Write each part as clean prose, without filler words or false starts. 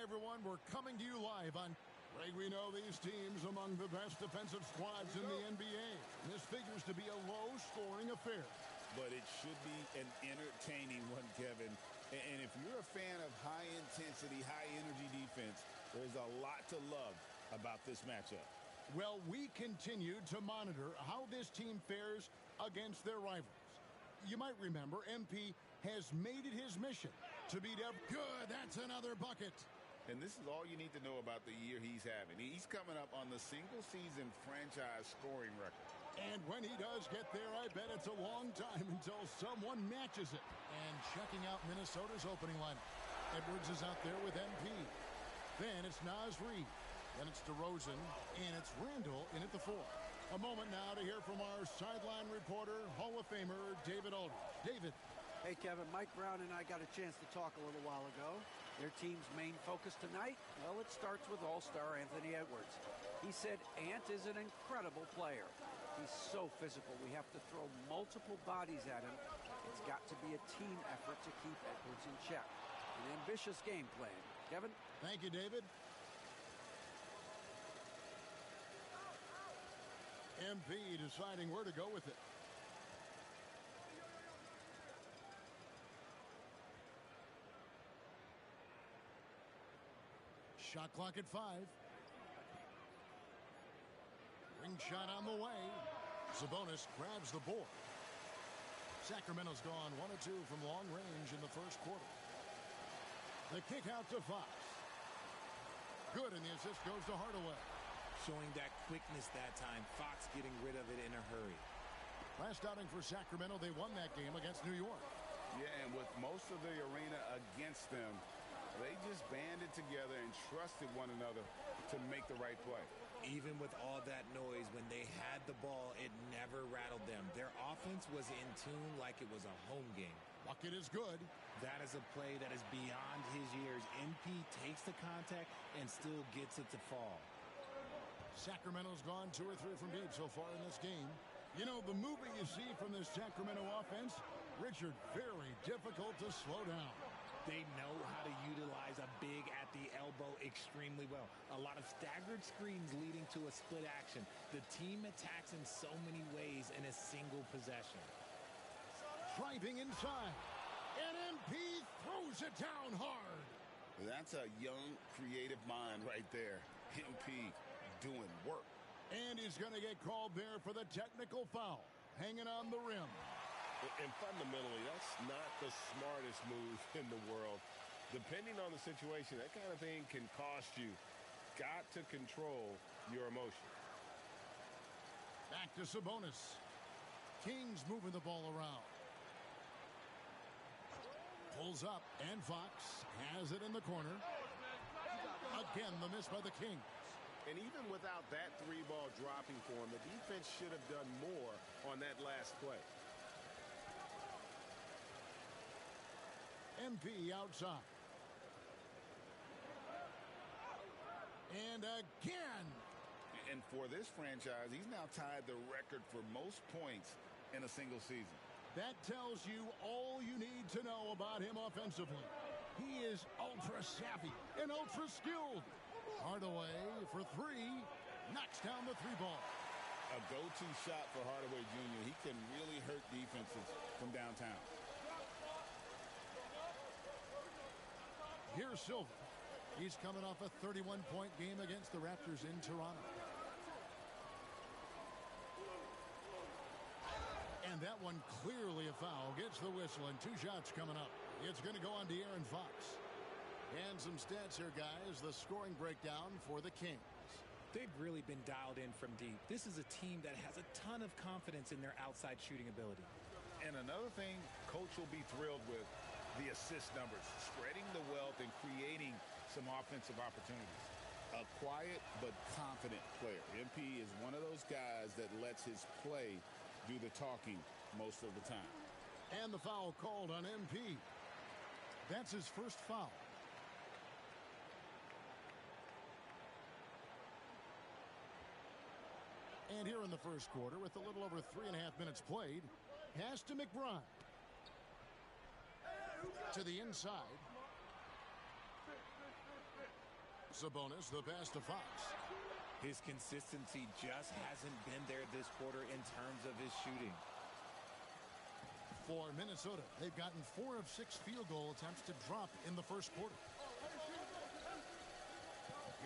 everyone. We're coming to you live on... Greg, we know these teams among the best defensive squads in the NBA. This figures to be a low-scoring affair. But it should be an entertaining one, Kevin. And if you're a fan of high-intensity, high-energy defense, there's a lot to love about this matchup. Well, we continue to monitor how this team fares against their rivals. You might remember MP has made it his mission to beat up. Good, that's another bucket. And this is all you need to know about the year he's having. He's coming up on the single-season franchise scoring record. And when he does get there, I bet it's a long time until someone matches it. And checking out Minnesota's opening lineup. Edwards is out there with MP. Then it's Naz Reid. Then it's DeRozan. And it's Randall in at the 4. A moment now to hear from our sideline reporter, Hall of Famer David Aldridge. David. Hey, Kevin. Mike Brown and I got a chance to talk a little while ago. Their team's main focus tonight, well, it starts with All-Star Anthony Edwards. He said Ant is an incredible player. He's so physical. We have to throw multiple bodies at him. It's got to be a team effort to keep Edwards in check. An ambitious game plan. Kevin? Thank you, David. MP deciding where to go with it. Shot clock at 5. Ring shot on the way. Sabonis grabs the board. Sacramento's gone 1 of 2 from long range in the first quarter. The kick out to Fox. Good, and the assist goes to Hardaway. Showing that quickness that time. Fox getting rid of it in a hurry. Last outing for Sacramento, they won that game against New York. Yeah, and with most of the arena against them, they just banded together and trusted one another to make the right play. Even with all that noise, when they had the ball, it never rattled them. Their offense was in tune like it was a home game. Bucket is good. That is a play that is beyond his years. MP takes the contact and still gets it to fall. Sacramento's gone 2 or 3 from deep so far in this game. You know, the movement you see from this Sacramento offense, Richard, very difficult to slow down. They know how to utilize a big at the elbow extremely well. A lot of staggered screens leading to a split action. The team attacks in so many ways in a single possession. Driving inside. And MP throws it down hard. That's a young, creative mind right there. MP doing work. And he's going to get called there for the technical foul. Hanging on the rim. And fundamentally, that's not the smartest move in the world. Depending on the situation, that kind of thing can cost you. Got to control your emotions. Back to Sabonis. Kings moving the ball around. Pulls up, and Fox has it in the corner. Again, the miss by the Kings. And even without that 3-ball dropping for him, the defense should have done more on that last play. MP outside. And again. And for this franchise, he's now tied the record for most points in a single season. That tells you all you need to know about him offensively. He is ultra savvy and ultra skilled. Hardaway for 3. Knocks down the 3-ball. A go-to shot for Hardaway Jr. He can really hurt defenses from downtown. Here's Silver. He's coming off a 31-point game against the Raptors in Toronto. And that one clearly a foul. Gets the whistle, and 2 shots coming up. It's going to go on De'Aaron Fox. And some stats here, guys. The scoring breakdown for the Kings. They've really been dialed in from deep. This is a team that has a ton of confidence in their outside shooting ability. And another thing Coach will be thrilled with, the assist numbers, spreading the wealth and creating some offensive opportunities. A quiet but confident player. MP is one of those guys that lets his play do the talking most of the time. And the foul called on MP. That's his first foul. And here in the first quarter, with a little over 3.5 minutes played, pass to McBride. To the inside. Sabonis, the pass to Fox. His consistency just hasn't been there this quarter in terms of his shooting. For Minnesota, they've gotten 4 of 6 field goal attempts to drop in the first quarter.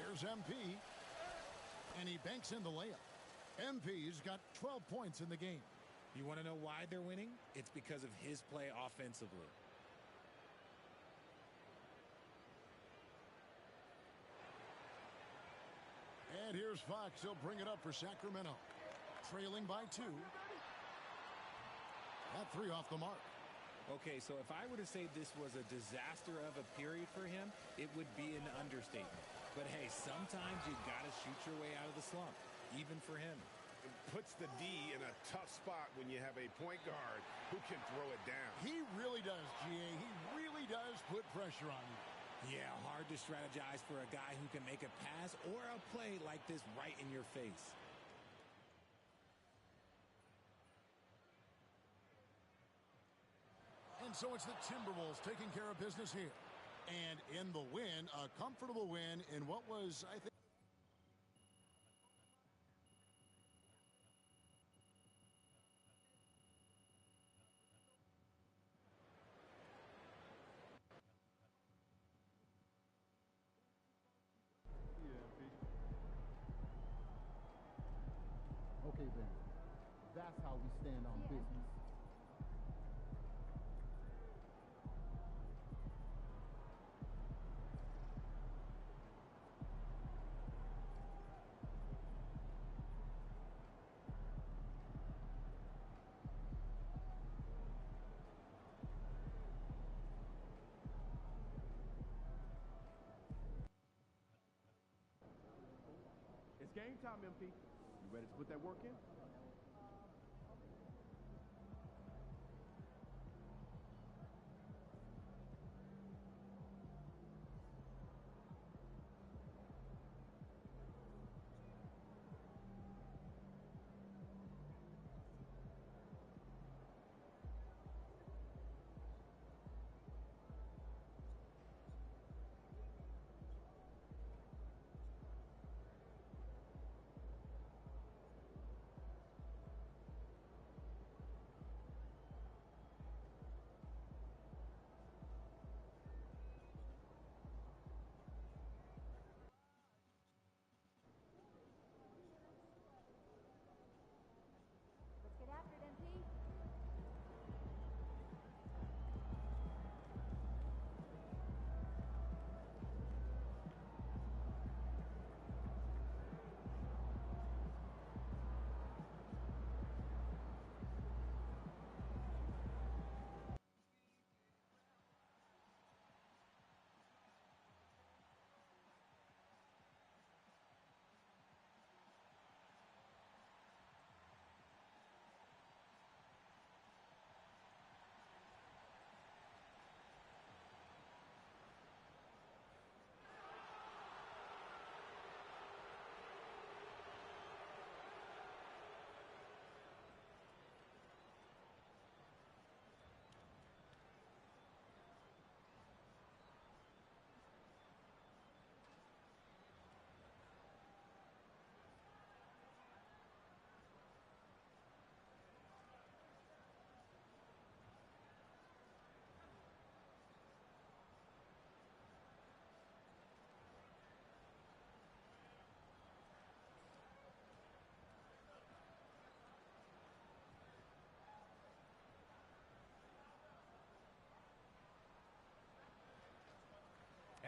Here's MP, and he banks in the layup. MP's got 12 points in the game. You want to know why they're winning? It's because of his play offensively. And here's Fox. He'll bring it up for Sacramento. Trailing by 2. That 3 off the mark. Okay, so if I were to say this was a disaster of a period for him, it would be an understatement. But hey, sometimes you got to shoot your way out of the slump, even for him. It puts the D in a tough spot when you have a point guard who can throw it down. He really does, GA. He really does put pressure on you. Yeah, hard to strategize for a guy who can make a pass or a play like this right in your face. And so it's the Timberwolves taking care of business here. And in the win, a comfortable win in what was, I think... Okay, then. That's how we stand on business. It's game time, MP. You ready to put that work in? Get after it, MP.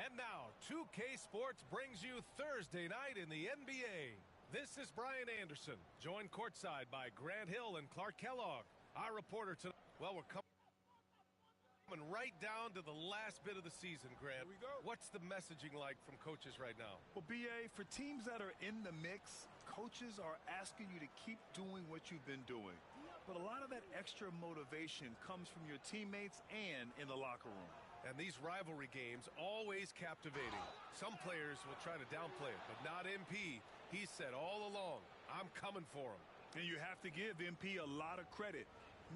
And now, 2K Sports brings you Thursday night in the NBA. This is Brian Anderson, joined courtside by Grant Hill and Clark Kellogg. Our reporter tonight. Well, we're coming right down to the last bit of the season, Grant. Here we go. What's the messaging like from coaches right now? Well, BA, for teams that are in the mix, coaches are asking you to keep doing what you've been doing. But a lot of that extra motivation comes from your teammates and in the locker room. And these rivalry games always captivating. Some players will try to downplay it, but not MP. He said all along, I'm coming for him. And you have to give MP a lot of credit.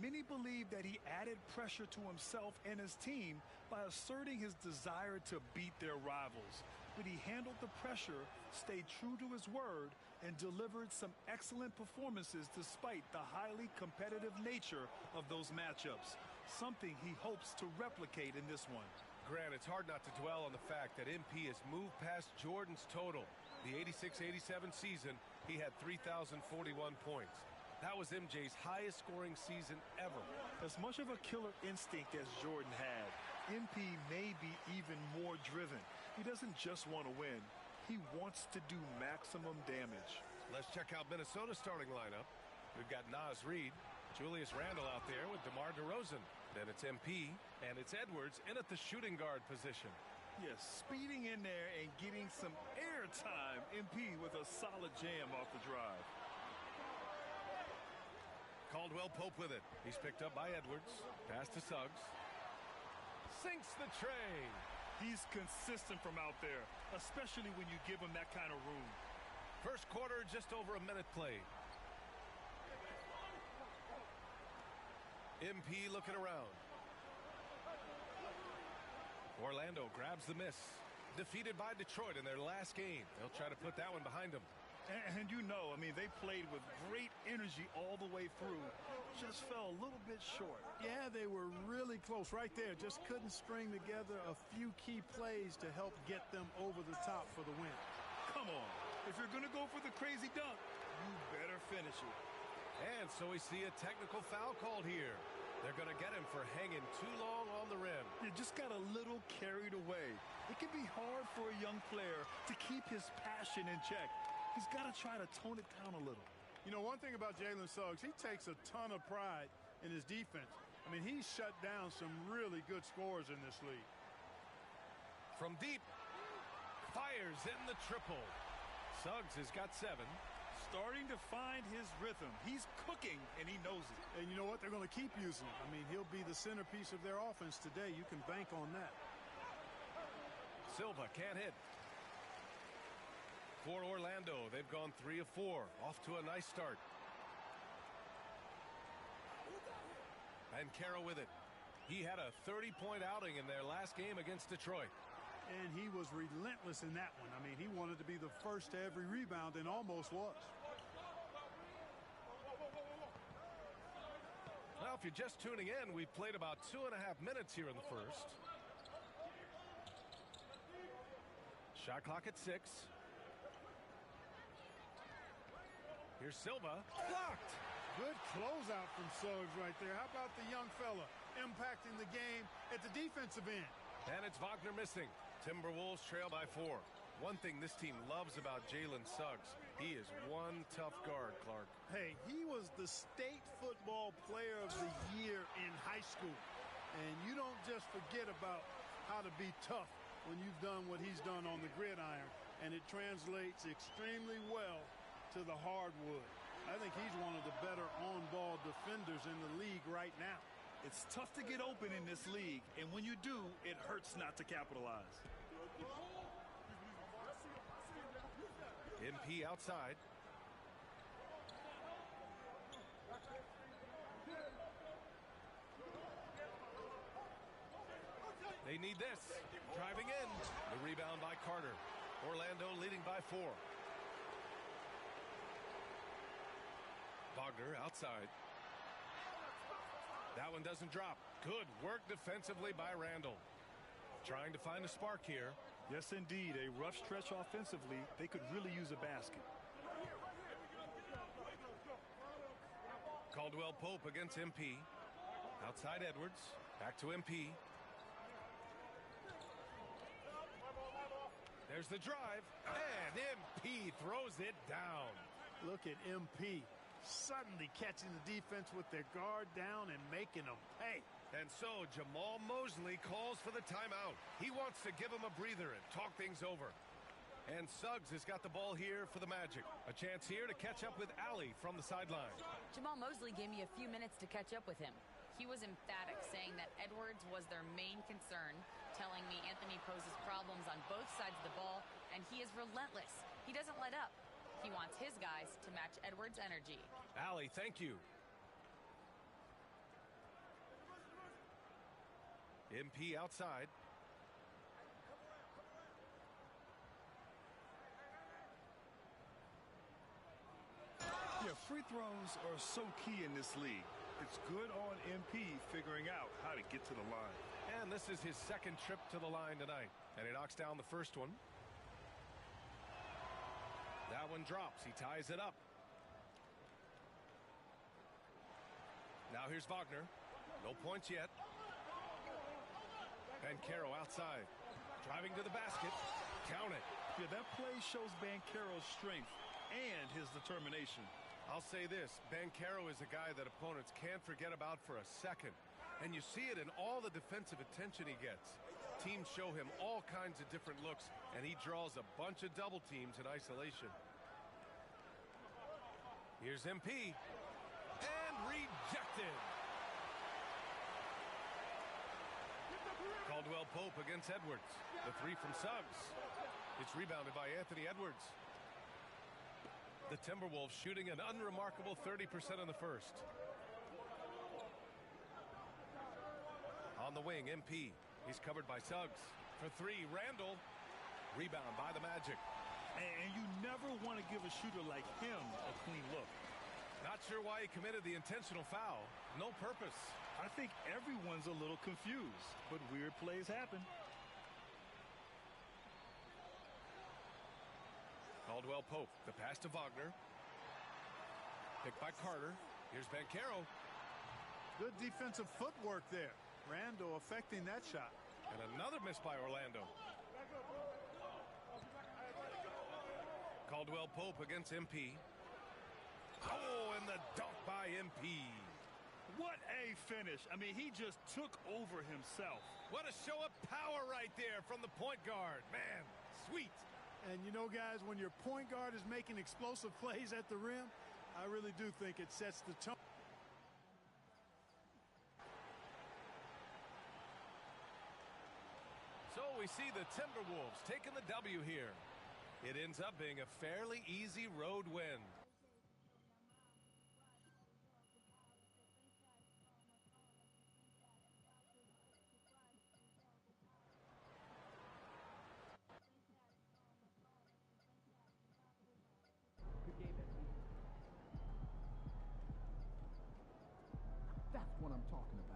Many believe that he added pressure to himself and his team by asserting his desire to beat their rivals. but he handled the pressure, stayed true to his word, and delivered some excellent performances despite the highly competitive nature of those matchups, something he hopes to replicate in this one. Grant, it's hard not to dwell on the fact that MP has moved past Jordan's total. The 86-87 season, he had 3,041 points. That was MJ's highest scoring season ever. As much of a killer instinct as Jordan had, MP may be even more driven. He doesn't just want to win. He wants to do maximum damage. Let's check out Minnesota's starting lineup. We've got Naz Reid, Julius Randle out there with DeMar DeRozan. Then it's MP, and it's Edwards in at the shooting guard position. Yes, speeding in there and getting some air time. MP with a solid jam off the drive. Caldwell Pope with it. He's picked up by Edwards. Pass to Suggs. Sinks the tray. He's consistent from out there, especially when you give him that kind of room. First quarter, just over a minute played. MP looking around. Orlando grabs the miss. Defeated by Detroit in their last game. They'll try to put that one behind them. And you know, I mean, they played with great energy all the way through. Just fell a little bit short. Yeah, they were really close right there. Just couldn't string together a few key plays to help get them over the top for the win. Come on. If you're going to go for the crazy dunk, you better finish it. And so we see a technical foul called here. They're going to get him for hanging too long on the rim. You just got a little carried away. It can be hard for a young player to keep his passion in check. He's got to try to tone it down a little. You know, one thing about Jalen Suggs, he takes a ton of pride in his defense. I mean, he's shut down some really good scorers in this league. From deep, fires in the triple. Suggs has got 7. Starting to find his rhythm. He's cooking, and he knows it. And you know what? They're going to keep using him. I mean, he'll be the centerpiece of their offense today. You can bank on that. Silva can't hit. For Orlando, they've gone 3 of 4. Off to a nice start. And Carroll with it. He had a 30-point outing in their last game against Detroit. And he was relentless in that one. I mean, he wanted to be the first to every rebound and almost was. Well, if you're just tuning in, we've played about 2.5 minutes here in the first. Shot clock at 6. Here's Silva. Blocked. Good closeout from Suggs right there. How about the young fella impacting the game at the defensive end? And it's Wagner missing. Timberwolves trail by 4. One thing this team loves about Jalen Suggs, he is one tough guard, Clark. Hey, he was the state football player of the year in high school. And you don't just forget about how to be tough when you've done what he's done on the gridiron. And it translates extremely well to the hardwood. I think he's one of the better on-ball defenders in the league right now. It's tough to get open in this league, and when you do, it hurts not to capitalize. MP outside. They need this. Driving in. The rebound by Carter. Orlando leading by 4. Wagner outside. That one doesn't drop. Good work defensively by Randle. Trying to find a spark here. Yes, indeed. A rough stretch offensively. They could really use a basket. Caldwell Pope against MP. Outside Edwards. Back to MP. There's the drive. And MP throws it down. Look at MP. Suddenly catching the defense with their guard down and making them pay. And so Jamal Mosley calls for the timeout. He wants to give him a breather and talk things over. And Suggs has got the ball here for the Magic. A chance here to catch up with Allie from the sideline. Jamal Mosley gave me a few minutes to catch up with him. He was emphatic, saying that Edwards was their main concern, telling me Anthony poses problems on both sides of the ball, and he is relentless. He doesn't let up. He wants his guys to match Edwards' energy. Allie, thank you. MP outside. Free throws are so key in this league. It's good on MP figuring out how to get to the line. And this is his second trip to the line tonight. And he knocks down the first one. That one drops. He ties it up. Now here's Wagner. No points yet. Banchero outside. Driving to the basket. Count it. Yeah, that play shows Banchero's strength and his determination. I'll say this. Banchero is a guy that opponents can't forget about for a second. And you see it in all the defensive attention he gets. Teams show him all kinds of different looks, and he draws a bunch of double teams in isolation. Here's MP. And rejected. Caldwell Pope against Edwards. The three from Suggs. It's rebounded by Anthony Edwards. The Timberwolves shooting an unremarkable 30% in the first. On the wing, MP. He's covered by Suggs. For three, Randall. Rebound by the Magic. And you never want to give a shooter like him a clean look. Not sure why he committed the intentional foul. No purpose. I think everyone's a little confused, but weird plays happen. Caldwell Pope, the pass to Wagner. Picked by Carter. Here's Banchero. Good defensive footwork there. Randall affecting that shot. And another miss by Orlando. Caldwell Pope against MP. Oh, and the dunk by MP. What a finish. I mean, he just took over himself. What a show of power right there from the point guard. Man, sweet. And you know, guys, when your point guard is making explosive plays at the rim, I really do think it sets the tone. So we see the Timberwolves taking the W here. It ends up being a fairly easy road win. That's what I'm talking about.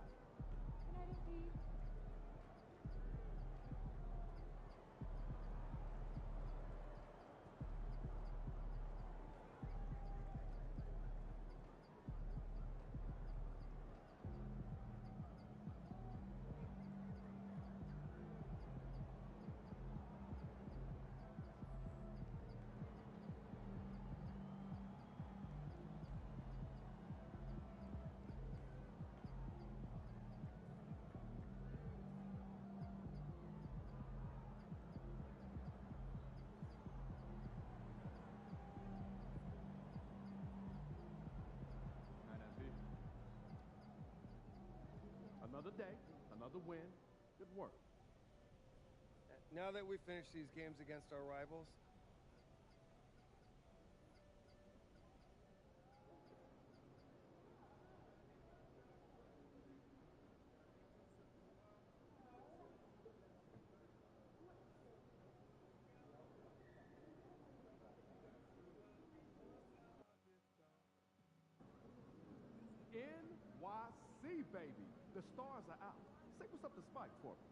Another day, another win. Good work. Now that we've finished these games against our rivals, NYC, baby. The stars are out. Say what's up to Spike for me.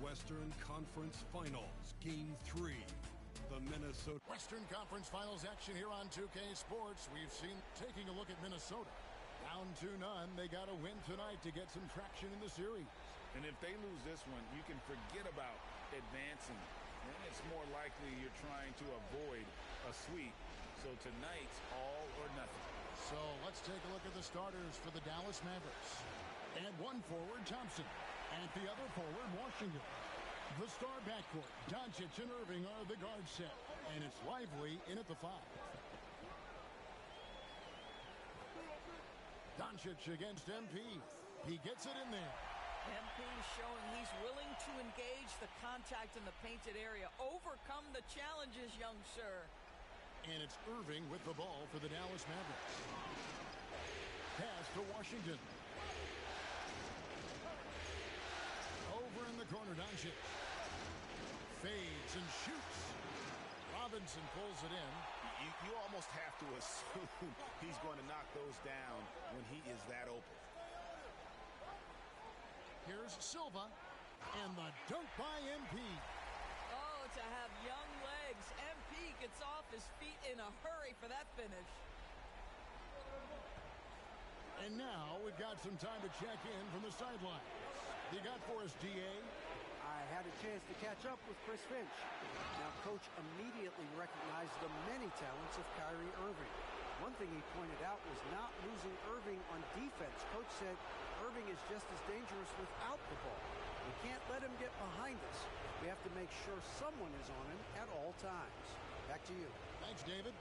Western Conference Finals, Game 3. The Minnesota Western Conference Finals action here on 2K Sports. We've seen taking a look at Minnesota. Down 2-0. They got to win tonight to get some traction in the series. And if they lose this one, you can forget about advancing. And it's more likely you're trying to avoid a sweep. So tonight's all or nothing. So let's take a look at the starters for the Dallas Mavericks. And one forward, Thompson. And the other forward, Washington. The star backcourt, Doncic and Irving are the guard set. And it's Lively in at the 5. Doncic against MP. He gets it in there. MP showing he's willing to engage the contact in the painted area. Overcome the challenges, young sir. And it's Irving with the ball for the Dallas Mavericks. Pass to Washington. Over in the corner, Doncic. Fades and shoots. Robinson pulls it in. You almost have to assume he's going to knock those down when he is that open. Here's Silva. And the dunk by MP. Oh, to have young legs. MP gets off his feet in a hurry for that finish. And now we've got some time to check in from the sidelines. You got for us, DA? I had a chance to catch up with Chris Finch. Now, Coach immediately recognized the many talents of Kyrie Irving. One thing he pointed out was not losing Irving on defense. Coach said Irving is just as dangerous without the ball. We can't let him get behind us. We have to make sure someone is on him at all times. Back to you. Thanks, David.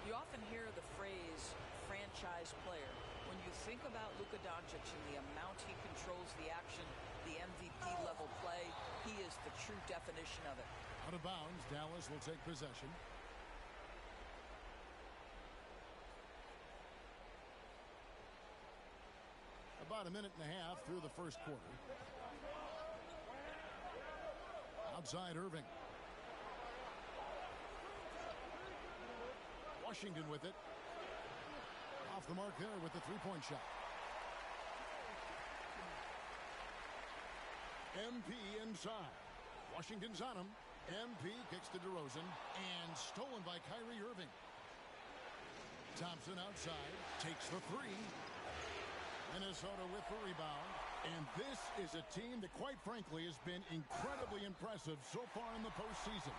You often hear the phrase franchise player. When you think about Luka Doncic and the amount he controls the action, the MVP level play, he is the true definition of it. Out of bounds, Dallas will take possession. About a minute and a half through the first quarter. Outside Irving. Washington with it. Off the mark there with the three-point shot. MP inside. Washington's on him. MP kicks to DeRozan. And stolen by Kyrie Irving. Thompson outside. Takes the three. Minnesota with the rebound. And this is a team that, quite frankly, has been incredibly impressive so far in the postseason,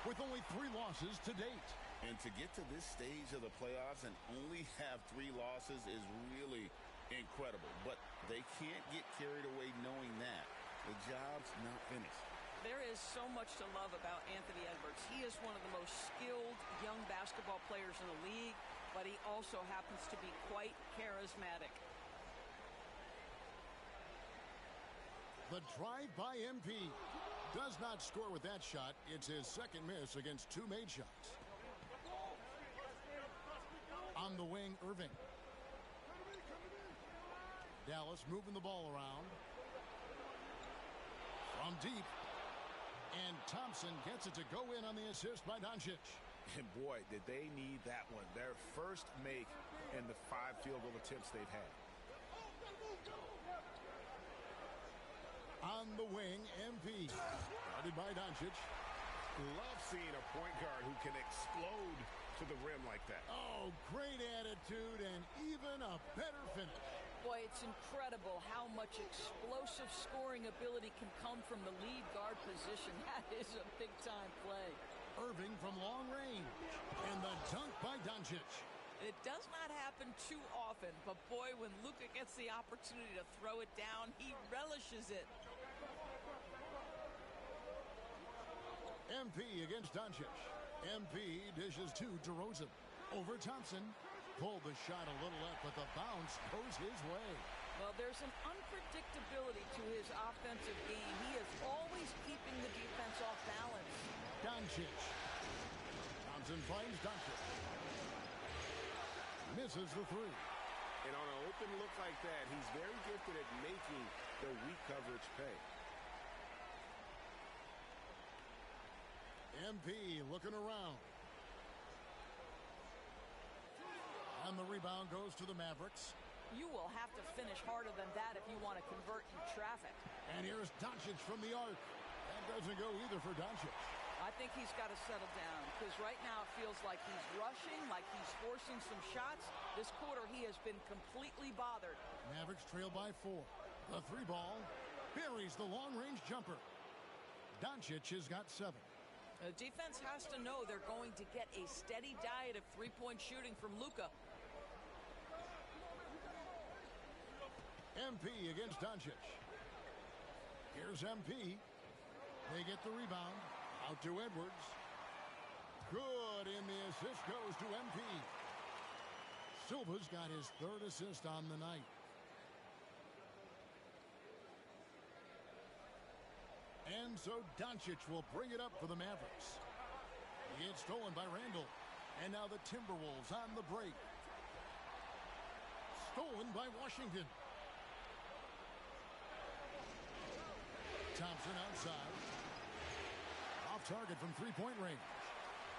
with only 3 losses to date. And to get to this stage of the playoffs and only have 3 losses is really incredible. But they can't get carried away knowing that. The job's not finished. There is so much to love about Anthony Edwards. He is one of the most skilled young basketball players in the league, but he also happens to be quite charismatic. The drive by MP does not score with that shot. It's his second miss against 2 made shots. On the wing, Irving. Dallas moving the ball around. From deep. And Thompson gets it to go in on the assist by Doncic. And boy, did they need that one. Their first make in the 5 field goal attempts they've had. On the wing, MP. Guarded by Doncic. Love seeing a point guard who can explode to the rim like that. Oh, great attitude and even a better finish. Boy, it's incredible how much explosive scoring ability can come from the lead guard position. That is a big-time play. Irving from long range. And the dunk by Doncic. It does not happen too often, but boy, when Luka gets the opportunity to throw it down, he relishes it. MP against Doncic. MP dishes to DeRozan. Over Thompson. Pulled the shot a little left, but the bounce goes his way. Well, there's an unpredictability to his offensive game. He is always keeping the defense off balance. Doncic. Thompson finds Doncic. Misses the 3. And on an open look like that, he's very gifted at making the weak coverage pay. MP looking around. And the rebound goes to the Mavericks. You will have to finish harder than that if you want to convert in traffic. And here's Doncic from the arc. That doesn't go either for Doncic. I think he's got to settle down because right now it feels like he's rushing, like he's forcing some shots. This quarter he has been completely bothered. Mavericks trail by 4. The 3 ball buries the long-range jumper. Doncic has got 7. The defense has to know they're going to get a steady diet of three-point shooting from Luka. MP against Doncic. Here's MP. They get the rebound. Out to Edwards. Good, and the assist goes to MP. Silva's got his 3rd assist on the night. And so Doncic will bring it up for the Mavericks. It's stolen by Randall. And now the Timberwolves on the break. Stolen by Washington. Thompson outside. Off target from three-point range.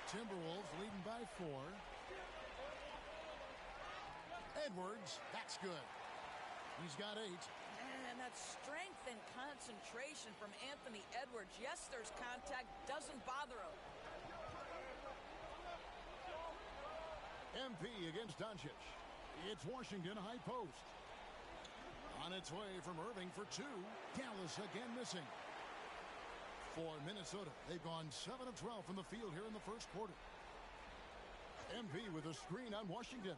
Timberwolves leading by 4. Edwards, that's good. He's got 8. And that strength and concentration from Anthony Edwards. Yes, there's contact. Doesn't bother him. MP against Doncic. It's Washington high post. On its way from Irving for 2. Dallas again missing. For Minnesota, they've gone 7 of 12 from the field here in the first quarter. MP with a screen on Washington.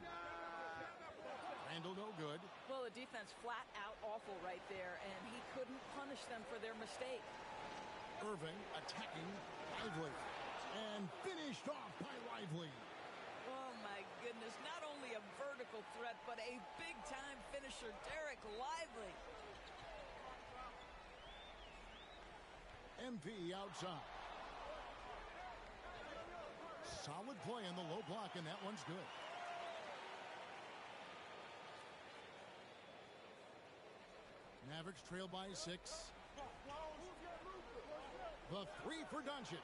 Randall no good. Well, the defense flat out awful right there, and he couldn't punish them for their mistake. Irving attacking Lively. And finished off by Lively. Oh, my goodness. Not only a vertical threat, but a big-time finisher, Derek Lively. MP outside. Solid play in the low block, and that one's good. Mavericks trail by 6. The 3 for Doncic.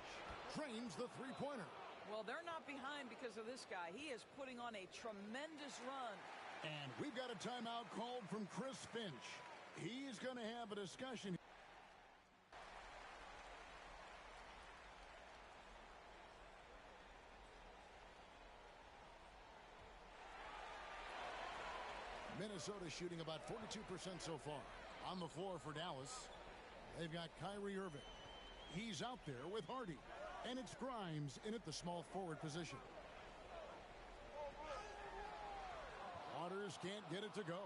Trains the three-pointer. Well, they're not behind because of this guy. He is putting on a tremendous run. And we've got a timeout called from Chris Finch. He's going to have a discussion. Minnesota shooting about 42% so far. On the floor for Dallas, they've got Kyrie Irving. He's out there with Hardy. And it's Grimes in at the small forward position. Waters can't get it to go.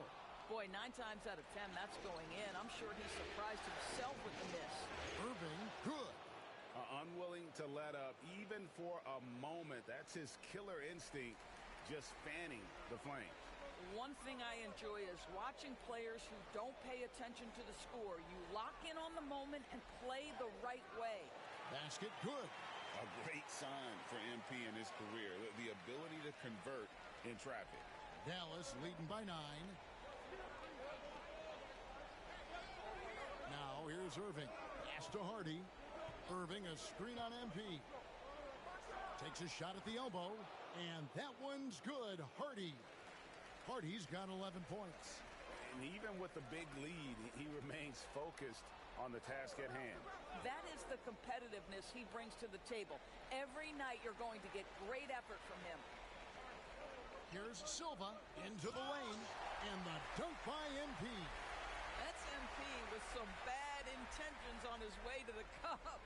Boy, 9 times out of 10, that's going in. I'm sure he surprised himself with the miss. Irving, good. Unwilling to let up, even for a moment. That's his killer instinct, just fanning the flames. One thing I enjoy is watching players who don't pay attention to the score. You lock in on the moment and play the right way. Basket good. A great sign for MP in his career, the ability to convert in traffic. Dallas leading by 9. Now here's Irving. Pass to Hardy. Irving a screen on MP. Takes a shot at the elbow. And that one's good. Hardy's got 11 points. And even with the big lead, he remains focused on the task at hand. That is the competitiveness he brings to the table. Every night you're going to get great effort from him. Here's Silva into the lane, and the dunk by MP. That's MP with some bad intentions on his way to the cup.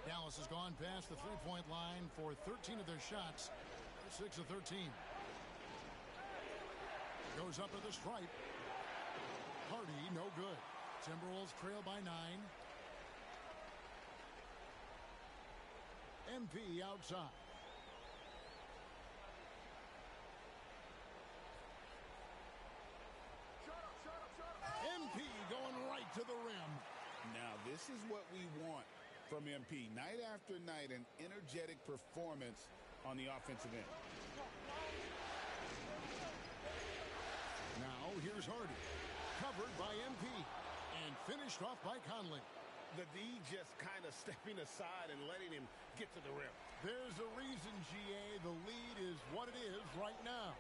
Dallas has gone past the three-point line for 13 of their shots. 6 of 13. Goes up at the stripe. Hardy, no good. Timberwolves trail by 9. MP outside. MP going right to the rim. Now, this is what we want from MP. Night after night, an energetic performance on the offensive end. Now, here's Hardy. Covered by MP. And finished off by Conley. The D just kind of stepping aside and letting him get to the rim. There's a reason, GA. The lead is what it is right now.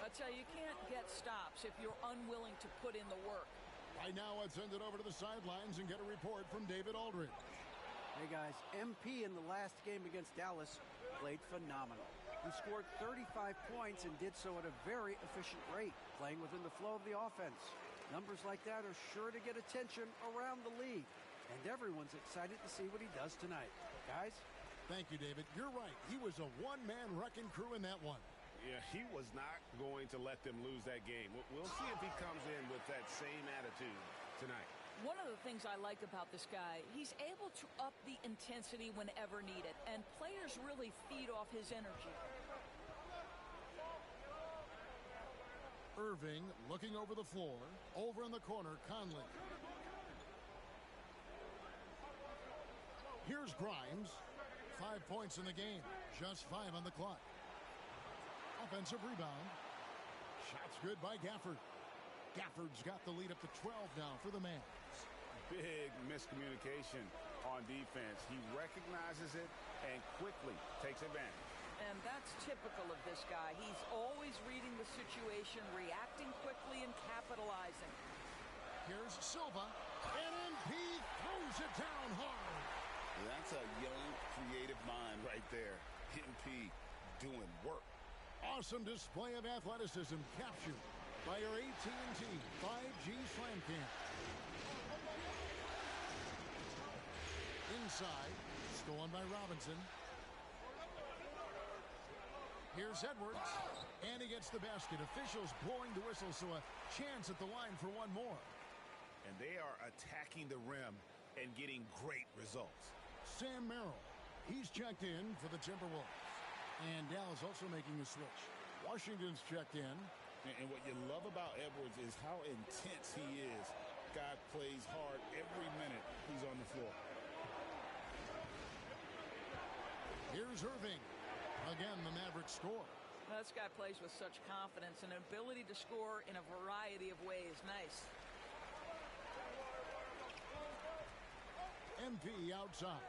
I tell you, you can't get stops if you're unwilling to put in the work. Right now, let's send it over to the sidelines and get a report from David Aldridge. Hey, guys, MP in the last game against Dallas played phenomenal. He scored 35 points and did so at a very efficient rate, playing within the flow of the offense. Numbers like that are sure to get attention around the league, and everyone's excited to see what he does tonight. Guys? Thank you, David. You're right. He was a one-man wrecking crew in that one. Yeah, he was not going to let them lose that game. We'll see if he comes in with that same attitude tonight. One of the things I like about this guy, he's able to up the intensity whenever needed, and players really feed off his energy. Irving looking over the floor. Over in the corner, Conley. Here's Grimes. 5 points in the game. Just 5 on the clock. Offensive rebound. Shots good by Gafford. Gafford's got the lead up to 12 now for the Mavs. Big miscommunication on defense. He recognizes it and quickly takes advantage. And that's typical of this guy. He's always reading the situation, reacting quickly, and capitalizing. Here's Silva. And MP throws it down hard. That's a young, creative mind right there. MP doing work. Awesome display of athleticism captured by your AT&T 5G Slam Cam. Inside, stolen by Robinson. Here's Edwards, and he gets the basket. Officials blowing the whistle, so a chance at the line for one more. And they are attacking the rim and getting great results. Sam Merrill, he's checked in for the Timberwolves. And Dallas also making a switch. Washington's checked in. And what you love about Edwards is how intense he is. Guy plays hard every minute he's on the floor. Here's Irving. Again, the Mavericks score. This guy plays with such confidence and an ability to score in a variety of ways. Nice. MP outside.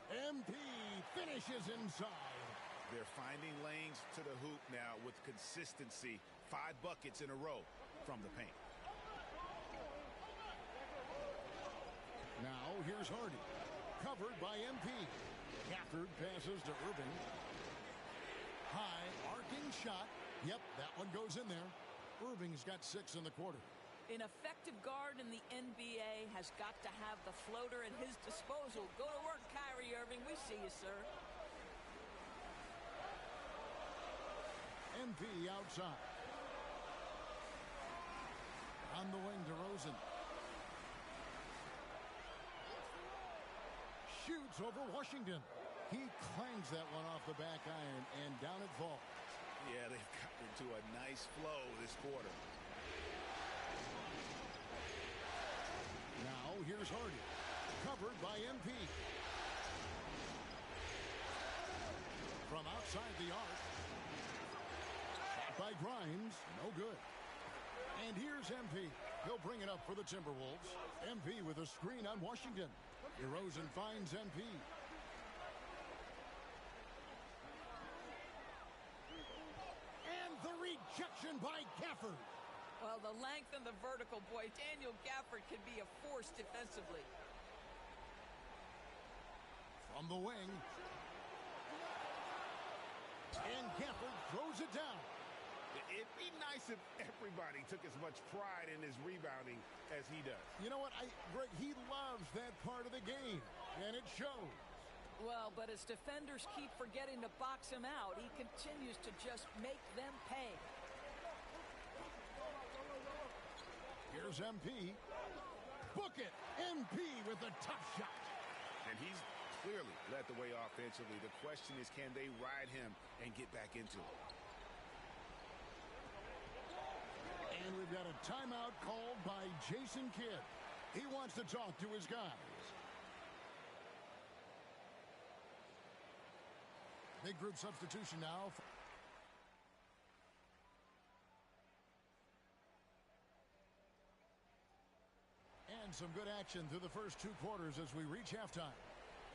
MP finishes inside. They're finding lanes to the hoop now with consistency. 5 buckets in a row from the paint. Now here's Hardy. Covered by MP. Gafford passes to Irving. High arcing shot. Yep, that one goes in there. Irving's got 6 in the quarter. An effective guard in the NBA has got to have the floater at his disposal. Go to work, Kyrie Irving. We see you, sir. MP outside. On the wing, DeRozan. Shoots over Washington. He clangs that one off the back iron, and down it falls. Yeah, they've got into a nice flow this quarter. Now here's Hardy. Covered by MP. From outside the arc. Shot by Grimes. No good. And here's MP. He'll bring it up for the Timberwolves. MP with a screen on Washington. DeRozan finds MP. And the rejection by Gafford. Well, the length and the vertical, boy, Daniel Gafford can be a force defensively. From the wing. And Gafford throws it down. It'd be nice if everybody took as much pride in his rebounding as he does. You know what? Greg, he loves that part of the game, and it shows. Well, but as defenders keep forgetting to box him out, he continues to just make them pay. Here's MP. Book it. MP with a tough shot. And he's clearly led the way offensively. The question is, can they ride him and get back into it? And we've got a timeout called by Jason Kidd. He wants to talk to his guys. Big group substitution now. And And some good action through the first 2 quarters as we reach halftime.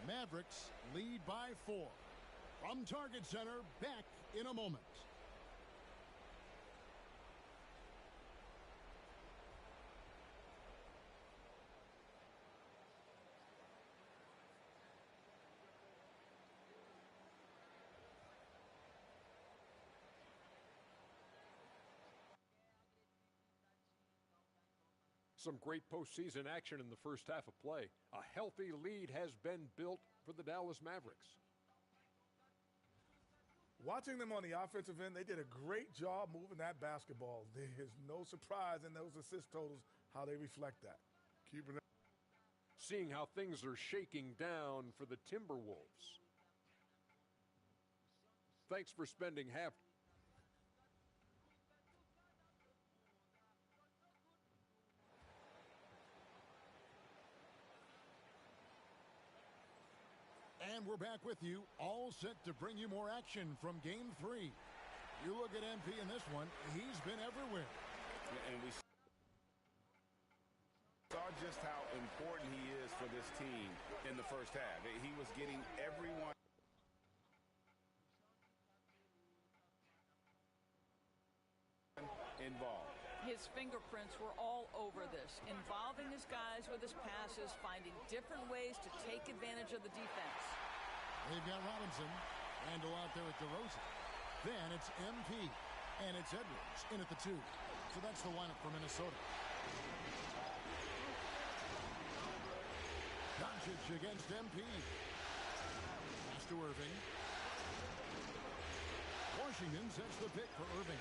Mavericks lead by 4. From Target Center, back in a moment. Some great postseason action in the first half of play. A healthy lead has been built for the Dallas Mavericks. Watching them on the offensive end, they did a great job moving that basketball. There is no surprise in those assist totals how they reflect that. Keeping it. Seeing how things are shaking down for the Timberwolves. Thanks for spending half. And we're back with you, all set to bring you more action from Game 3. You look at MP in this one, he's been everywhere. And we saw just how important he is for this team in the first half. He was getting everyone involved. His fingerprints were all over this, involving his guys with his passes, finding different ways to take advantage of the defense. They've got Robinson. Randall out there with DeRozan. Then it's MP. And it's Edwards in at the 2. So that's the lineup for Minnesota. Doncic against MP. Pass to Irving. Washington sets the pick for Irving.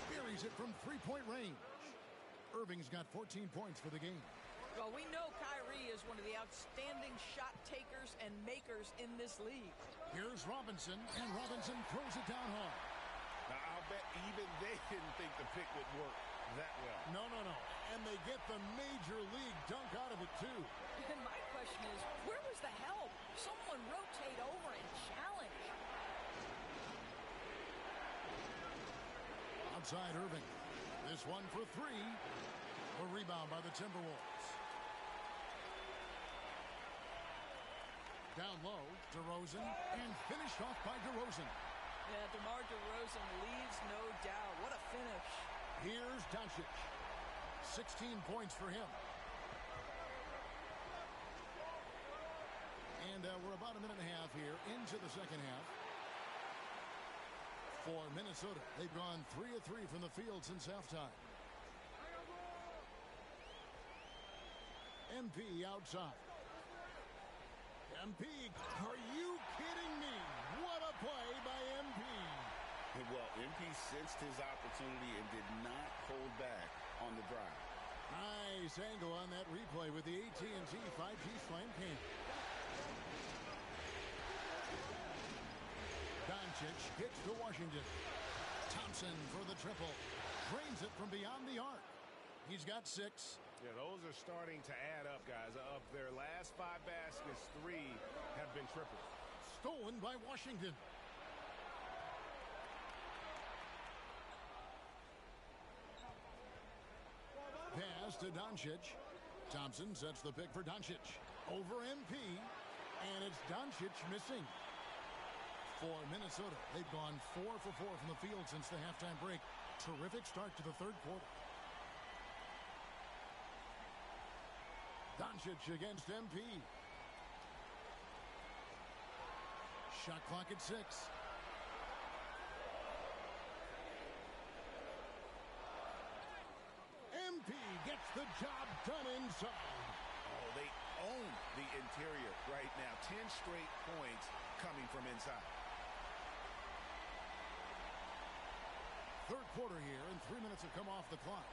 Buries it from 3-point range. Irving's got 14 points for the game. Well, we know Kyrie is one of the outstanding shot takers and makers in this league. Here's Robinson, and Robinson throws it down hard. Now, I'll bet even they didn't think the pick would work that well. No. And they get the major league dunk out of it, too. And my question is, where was the help? Someone rotate over and challenge. Outside Irving. This one for 3. A rebound by the Timberwolves. Down low, DeRozan, and finished off by DeRozan. Yeah, DeMar DeRozan leaves no doubt. What a finish. Here's Doncic. 16 points for him. And we're about a minute and a half here into the second half. For Minnesota, they've gone 3 of 3 from the field since halftime. MP outside. MP, are you kidding me? What a play by MP. Well, MP sensed his opportunity and did not hold back on the drive. Nice angle on that replay with the AT&T 5G Slam Cam. Doncic hits to Washington. Thompson for the triple. Drains it from beyond the arc. He's got 6. Yeah, those are starting to add up, guys. Of their last 5 baskets, 3 have been triples. Stolen by Washington. Pass to Doncic. Thompson sets the pick for Doncic. Over MP. And it's Doncic missing. For Minnesota, they've gone 4 for 4 from the field since the halftime break. Terrific start to the third quarter. Doncic against MP. Shot clock at 6. MP gets the job done inside. Oh, they own the interior right now. 10 straight points coming from inside. Third quarter here, and 3 minutes have come off the clock.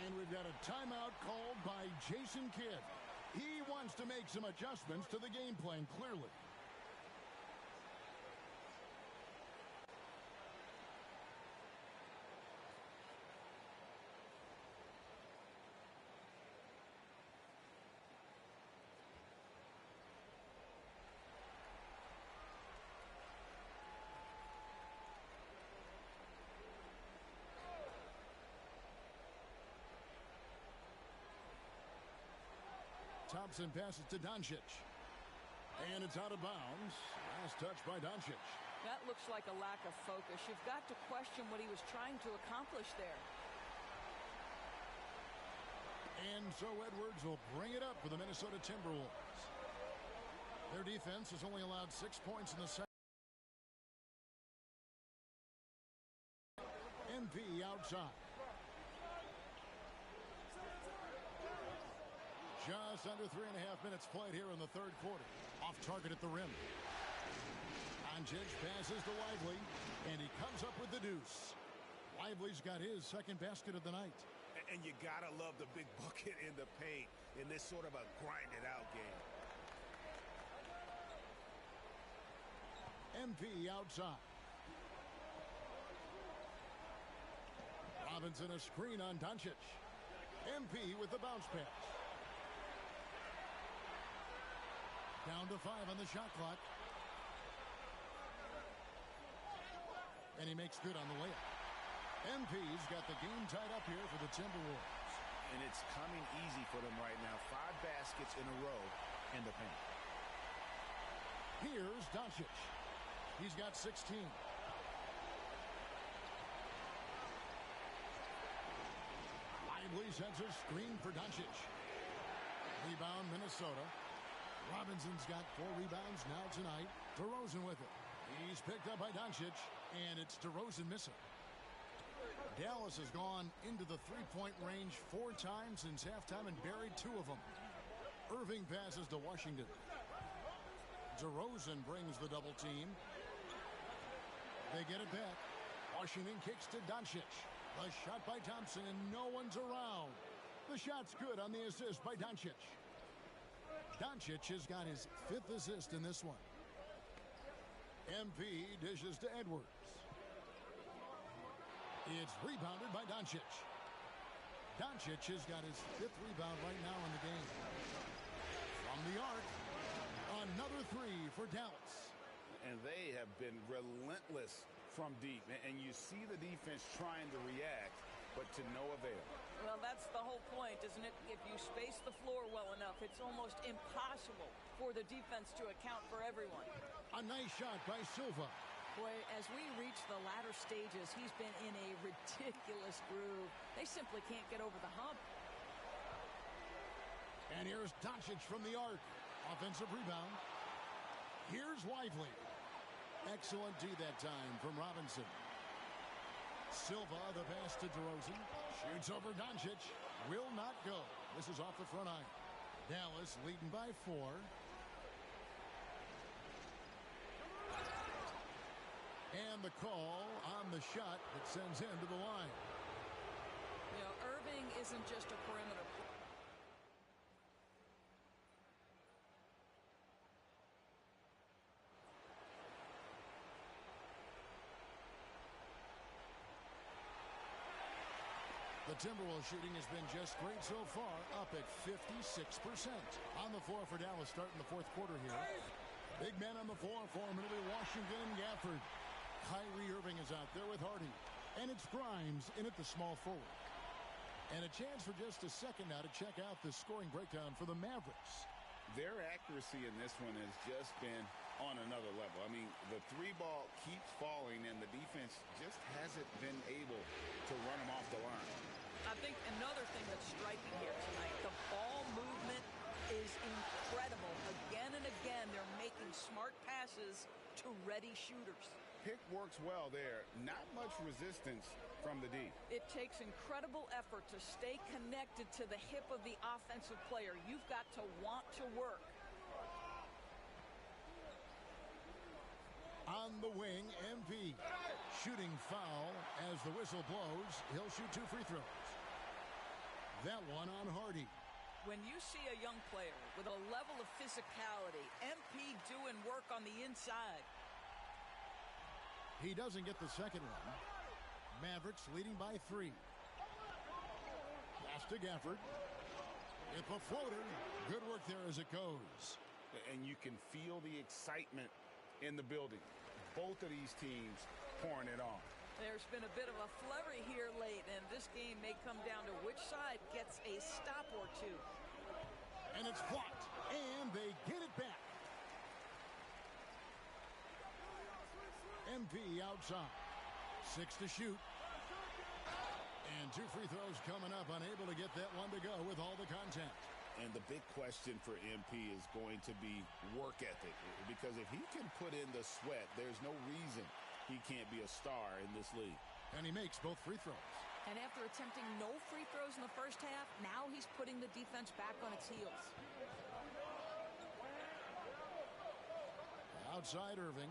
And we've got a timeout called by Jason Kidd. He wants to make some adjustments to the game plan, clearly. Thompson passes to Doncic. And it's out of bounds. Last touch by Doncic. That looks like a lack of focus. You've got to question what he was trying to accomplish there. And so Edwards will bring it up for the Minnesota Timberwolves. Their defense has only allowed 6 points in the second. MP outside. Just under 3.5 minutes played here in the third quarter. Off target at the rim. Doncic passes to Lively, and he comes up with the deuce. Lively's got his second basket of the night. And you gotta love the big bucket in the paint in this sort of a grinded-out game. MP outside. Robinson a screen on Doncic. MP with the bounce pass. Down to 5 on the shot clock. And he makes good on the layup. MP's got the game tied up here for the Timberwolves. And it's coming easy for them right now. 5 baskets in a row in the paint. Here's Doncic. He's got 16. Lively sends a screen for Doncic. Rebound Minnesota. Robinson's got 4 rebounds now tonight. DeRozan with it. He's picked up by Doncic, and it's DeRozan missing. Dallas has gone into the three-point range 4 times since halftime and buried 2 of them. Irving passes to Washington. DeRozan brings the double team. They get it back. Washington kicks to Doncic. A shot by Thompson, and no one's around. The shot's good on the assist by Doncic. Doncic has got his 5th assist in this one. MP dishes to Edwards. It's rebounded by Doncic. Doncic has got his 5th rebound right now in the game. From the arc, another 3 for Dallas. And they have been relentless from deep. And you see the defense trying to react, but to no avail. Well, that's the whole point, isn't it? If you space the floor well enough, it's almost impossible for the defense to account for everyone. A nice shot by Silva. Boy, as we reach the latter stages, he's been in a ridiculous groove. They simply can't get over the hump. And here's Doncic from the arc. Offensive rebound. Here's Lively. Excellent D that time from Robinson. Silva, the pass to DeRozan. Shoots over Doncic. Will not go. This is off the front iron. Dallas leading by 4. And the call on the shot that sends him to the line. You know, Irving isn't just a perimeter player. The Timberwolves shooting has been just great so far, up at 56%. On the floor for Dallas starting the fourth quarter here. Big man on the floor for him. It'll be Washington and Gafford. Kyrie Irving is out there with Hardy. And it's Grimes in at the small forward. And a chance for just a second now to check out the scoring breakdown for the Mavericks. Their accuracy in this one has just been on another level. I mean, the 3-ball keeps falling, and the defense just hasn't been able to run them off the line. I think another thing that's striking here tonight, the ball movement is incredible. Again and again, they're making smart passes to ready shooters. Pick works well there. Not much resistance from the D. It takes incredible effort to stay connected to the hip of the offensive player. You've got to want to work. On the wing, MP. Shooting foul as the whistle blows. He'll shoot 2 free throws. That one on Hardy. When you see a young player with a level of physicality, MP doing work on the inside. He doesn't get the second one. Mavericks leading by 3. Pass to Gafford. With a floater. Good work there as it goes. And you can feel the excitement in the building. Both of these teams pouring it on. There's been a bit of a flurry here late, and this game may come down to which side gets a stop or 2. And it's blocked. And they get it back. MP outside. 6 to shoot. And 2 free throws coming up. Unable to get that one to go with all the contact. And the big question for MP is going to be work ethic. Because if he can put in the sweat, there's no reason he can't be a star in this league. And he makes both free throws. And after attempting no free throws in the first half, now he's putting the defense back on its heels. Outside Irving.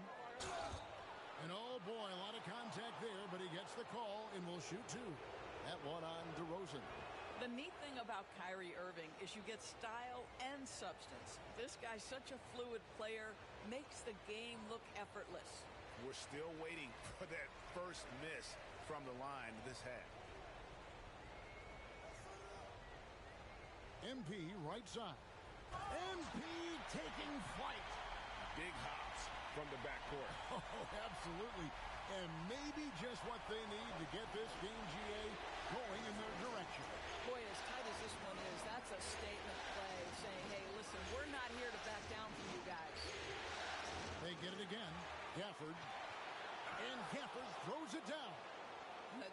And oh boy, a lot of contact there, but he gets the call and will shoot 2. That one on DeRozan. The neat thing about Kyrie Irving is you get style and substance. This guy's such a fluid player, makes the game look effortless. We're still waiting for that first miss from the line this half. MP right side. MP taking flight. Big hops from the backcourt. Oh, absolutely. And maybe just what they need to get this game, GA, going in their direction. Boy, as tight as this one is, that's a statement play saying, hey, listen, we're not here to back down from you guys. They get it again. Gafford. And Gafford throws it down.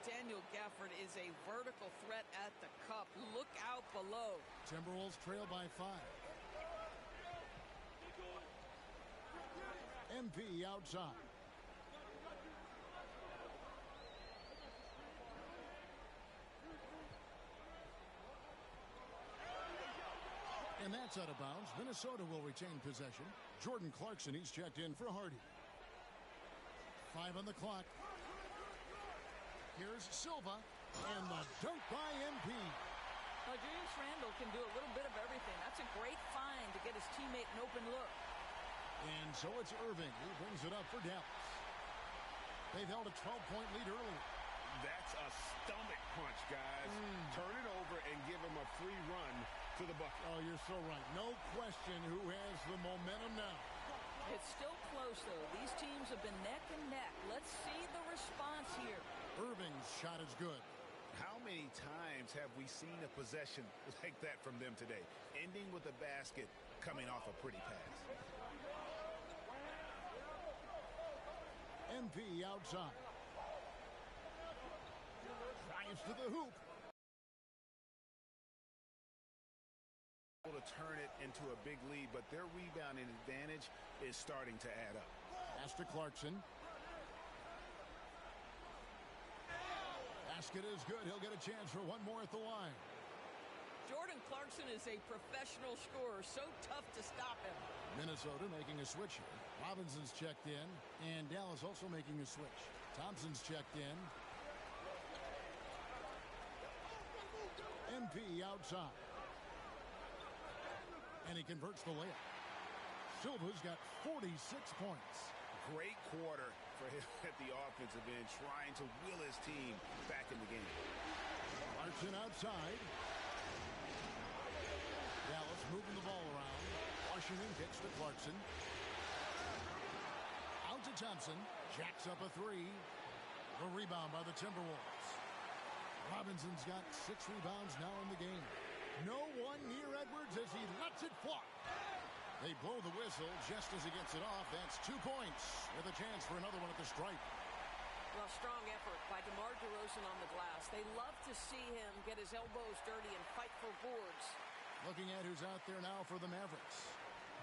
Daniel Gafford is a vertical threat at the cup. Look out below. Timberwolves trail by 5. MP outside. And that's out of bounds. Minnesota will retain possession. Jordan Clarkson, he's checked in for Hardy. 5 on the clock. Here's Silva. And the dunk by MP. Julius Randle can do a little bit of everything. That's a great find to get his teammate an open look. And so it's Irving who brings it up for Dallas. They've held a 12-point lead early. That's a stomach punch, guys. Turn it over and give him a free run to the bucket. Oh, you're so right. No question who has the momentum now. It's still close, though. These teams have been neck and neck. Let's see the response here. Irving's shot is good. How many times have we seen a possession like that from them today? Ending with a basket, coming off a pretty pass. MP outside. Drives to the hoop. Able to turn it into a big lead, but their rebounding advantage is starting to add up. Pass to Clarkson. Basket is good. He'll get a chance for one more at the line. Jordan Clarkson is a professional scorer, so tough to stop him. Minnesota making a switch here. Robinson's checked in, and Dallas also making a switch. Thompson's checked in. MP outside. And he converts the layup. Silva's got 46 points. Great quarter for him at the offensive end, trying to will his team back in the game. Clarkson outside. Dallas moving the ball around. Washington kicks to Clarkson. Out to Thompson. Jacks up a 3. The rebound by the Timberwolves. Robinson's got 6 rebounds now in the game. No one near Edwards as he lets it fly. They blow the whistle just as he gets it off. That's 2 points with a chance for another one at the stripe. Well, strong effort by DeMar DeRozan on the glass. They love to see him get his elbows dirty and fight for boards. Looking at who's out there now for the Mavericks.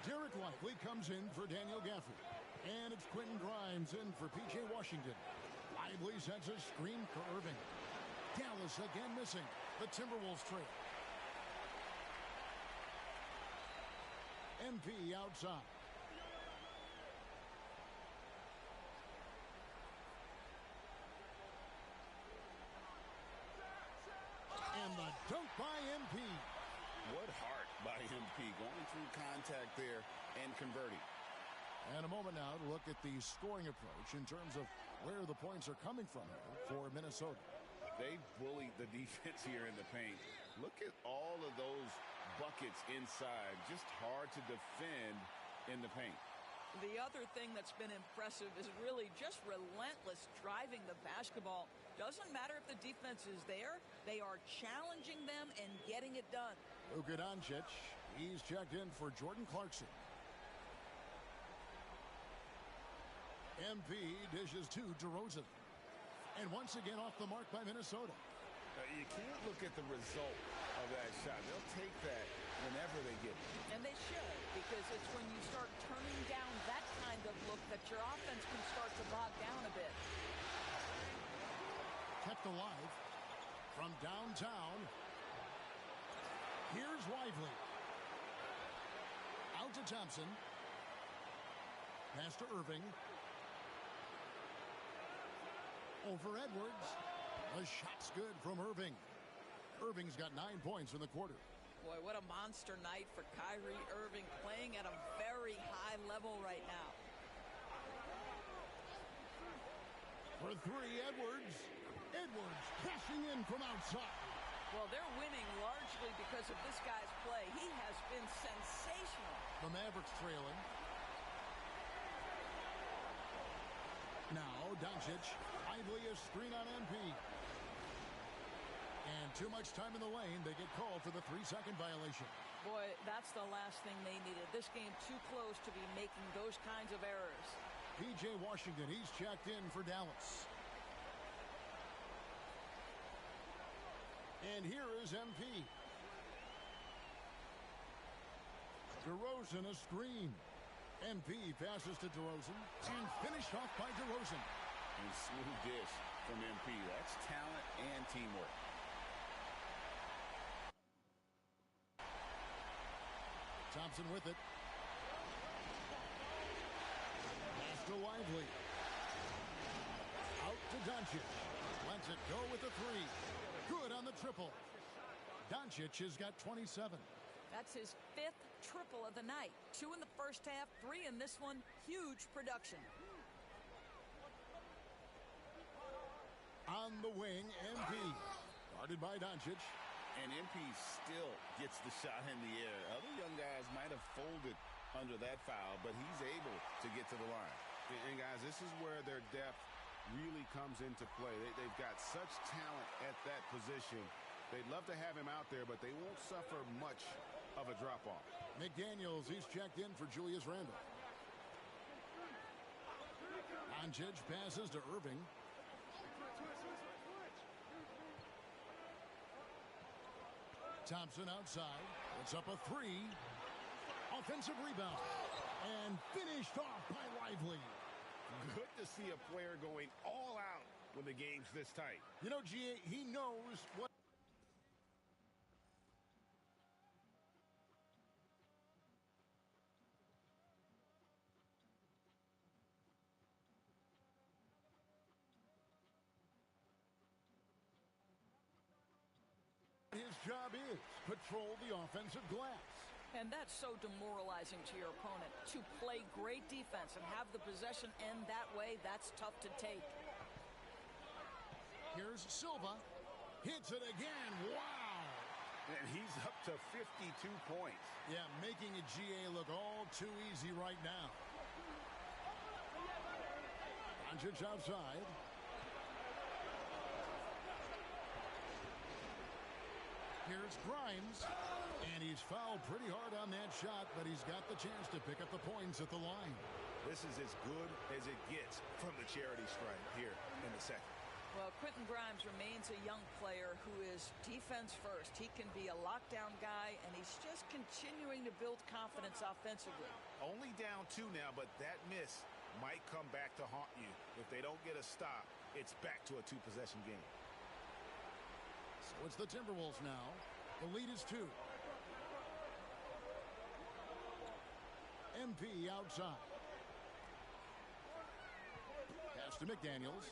Derek Lively comes in for Daniel Gafford. And it's Quentin Grimes in for P.J. Washington. Lively sends a screen for Irving. Dallas again missing. The Timberwolves trail. MP outside. And the dunk by MP. What heart by MP, going through contact there and converting. And a moment now to look at the scoring approach in terms of where the points are coming from here for Minnesota. They bullied the defense here in the paint. Look at all of those buckets inside. Just hard to defend in the paint. The other thing that's been impressive is really just relentless driving the basketball. Doesn't matter if the defense is there. They are challenging them and getting it done. Luka Doncic He's checked in for Jordan Clarkson. MP dishes to DeRozan. And once again off the mark by Minnesota. You can't look at the result of that shot. They'll take that whenever they get it. And they should, because it's when you start turning down that kind of look that your offense can start to bog down a bit. Kept alive from downtown. Here's Lively. Out to Thompson. Pass to Irving. Over Edwards. The shot's good from Irving. Irving's got 9 points in the quarter. Boy, what a monster night for Kyrie Irving, playing at a very high level right now. For three, Edwards. Edwards cashing in from outside. Well, they're winning largely because of this guy's play. He has been sensational. The Mavericks trailing. Now, Doncic. Lively a screen on MP. And too much time in the lane. They get called for the 3-second violation. Boy, that's the last thing they needed. This game too close to be making those kinds of errors. P.J. Washington, he's checked in for Dallas. And here is MP. DeRozan a screen. MP passes to DeRozan and finished off by DeRozan. And smooth dish from MP. That's talent and teamwork. Thompson with it. Pass to Lively. Out to Doncic. Lets it go with the three. Good on the triple. Doncic has got 27. That's his 5th triple of the night. 2 in the first half, 3 in this one. Huge production. On the wing, MP. Guarded by Doncic. And MP still gets the shot in the air. Other young guys might have folded under that foul, but he's able to get to the line. And guys, this is where their depth really comes into play. They've got such talent at that position. They'd love to have him out there, but they won't suffer much of a drop-off. McDaniels, he's checked in for Julius Randle. Doncic passes to Irving. Thompson outside. It's up a 3. Offensive rebound. And finished off by Lively. Good to see a player going all out when the game's this tight. You know, G.A., he knows what... his job is patrol the offensive glass. And that's so demoralizing to your opponent. To play great defense and have the possession end that way, that's tough to take. Here's Silva. Hits it again. Wow. And he's up to 52 points. Yeah, making a GA look all too easy right now. Doncic outside. Here's Grimes, and he's fouled pretty hard on that shot, but he's got the chance to pick up the points at the line. This is as good as it gets from the charity stripe here in the second. Well, Quentin Grimes remains a young player who is defense first. He can be a lockdown guy, and he's just continuing to build confidence offensively. Only down 2 now, but that miss might come back to haunt you. If they don't get a stop, it's back to a 2-possession game. So it's the Timberwolves now. The lead is 2. MP outside. Pass to McDaniels.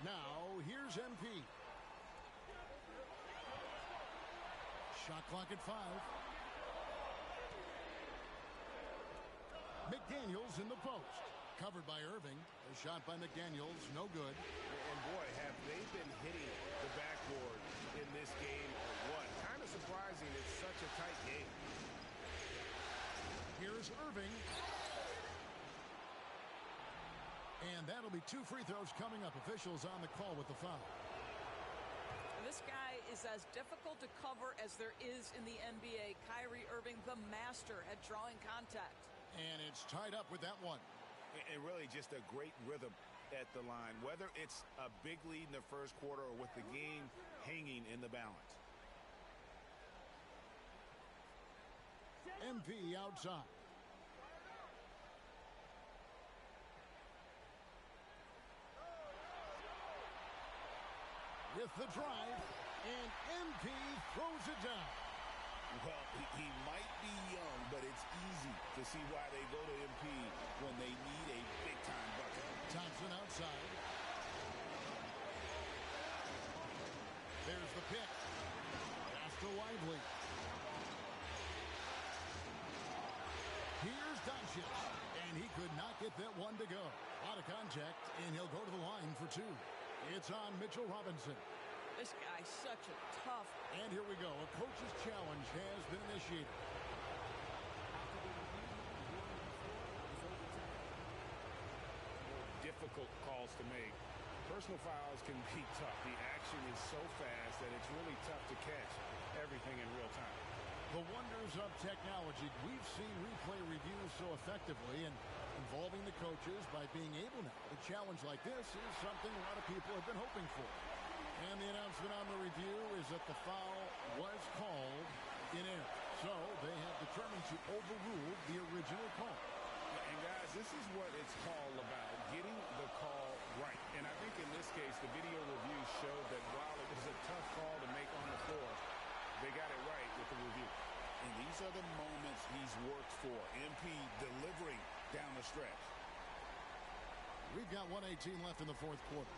Now, here's MP. Shot clock at 5. McDaniels in the post. Covered by Irving. A shot by McDaniels, no good. And boy, have they been hitting the backboard in this game or what? Kind of surprising it's such a tight game. Here's Irving. And that'll be 2 free throws coming up. Officials on the call with the foul. This guy is as difficult to cover as there is in the NBA. Kyrie Irving, the master at drawing contact. And it's tied up with that one. And really just a great rhythm at the line, whether it's a big lead in the first quarter or with the game hanging in the balance. MP outside. With the drive, and MP throws it down. Well, he might be young, but it's easy to see why they go to MP when they need a big-time bucket. Thompson outside. There's the pick. Pass to Lively. Here's Doncic, and he could not get that one to go. Out of contact, and he'll go to the line for two. It's on Mitchell Robinson. This guy's such a tough. And here we go. A coach's challenge has been initiated. Difficult calls to make. Personal fouls can be tough. The action is so fast that it's really tough to catch everything in real time. The wonders of technology. We've seen replay reviews so effectively, and involving the coaches by being able now to challenge like this is something a lot of people have been hoping for. And the announcement on the review is that the foul was called in error. So they have determined to overrule the original call. And guys, this is what it's all about, getting the call right. And I think in this case, the video review showed that while it was a tough call to make on the floor, they got it right with the review. And these are the moments he's worked for. MP delivering down the stretch. We've got 1:18 left in the fourth quarter.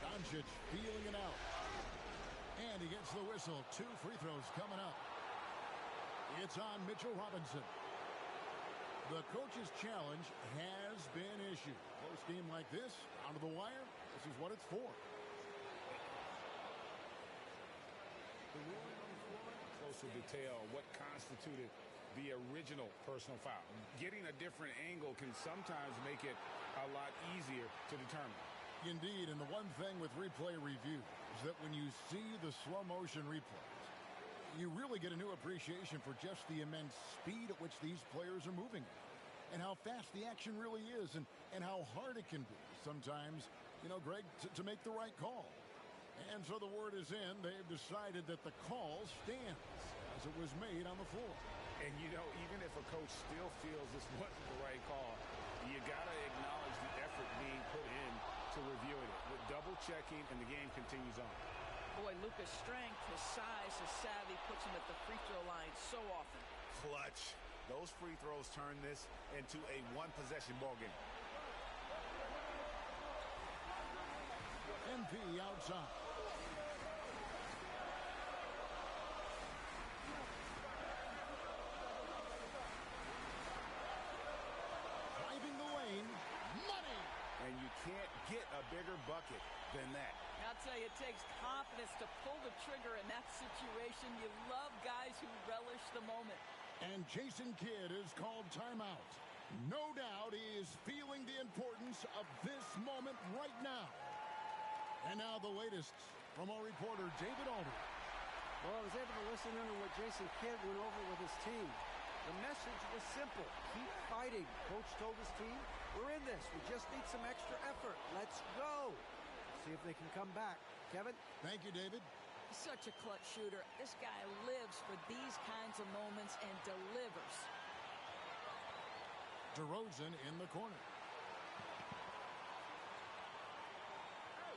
Doncic feeling it out. And he gets the whistle. 2 free throws coming up. It's on Mitchell Robinson. The coach's challenge has been issued. Close game like this, down to the wire, this is what it's for. The ruling on the floor, closer detail, what constituted the original personal foul. Getting a different angle can sometimes make it a lot easier to determine. Indeed, and the one thing with replay review is that when you see the slow motion replays, you really get a new appreciation for just the immense speed at which these players are moving and how fast the action really is and how hard it can be sometimes, you know, Greg, to make the right call. And so the word is in. They've decided that the call stands as it was made on the floor. And, you know, even if a coach still feels this wasn't the right call, you got to acknowledge the effort being put in to reviewing it. With double checking, and the game continues on. Boy, Luka's strength, his size, his savvy puts him at the free throw line so often. Clutch. Those free throws turn this into a one-possession ball game. MP outside. Driving the lane. Money! And you can't get a bigger bucket than that. I'll tell you, it takes confidence to pull the trigger in that situation. You love guys who relish the moment. And Jason Kidd is called timeout. No doubt he is feeling the importance of this moment right now. And now the latest from our reporter, David Aldridge. Well, I was able to listen in on what Jason Kidd went over with his team. The message was simple. Keep fighting. Coach told his team, we're in this. We just need some extra effort. Let's go. See if they can come back. Kevin? Thank you, David. Such a clutch shooter. This guy lives for these kinds of moments and delivers. DeRozan in the corner.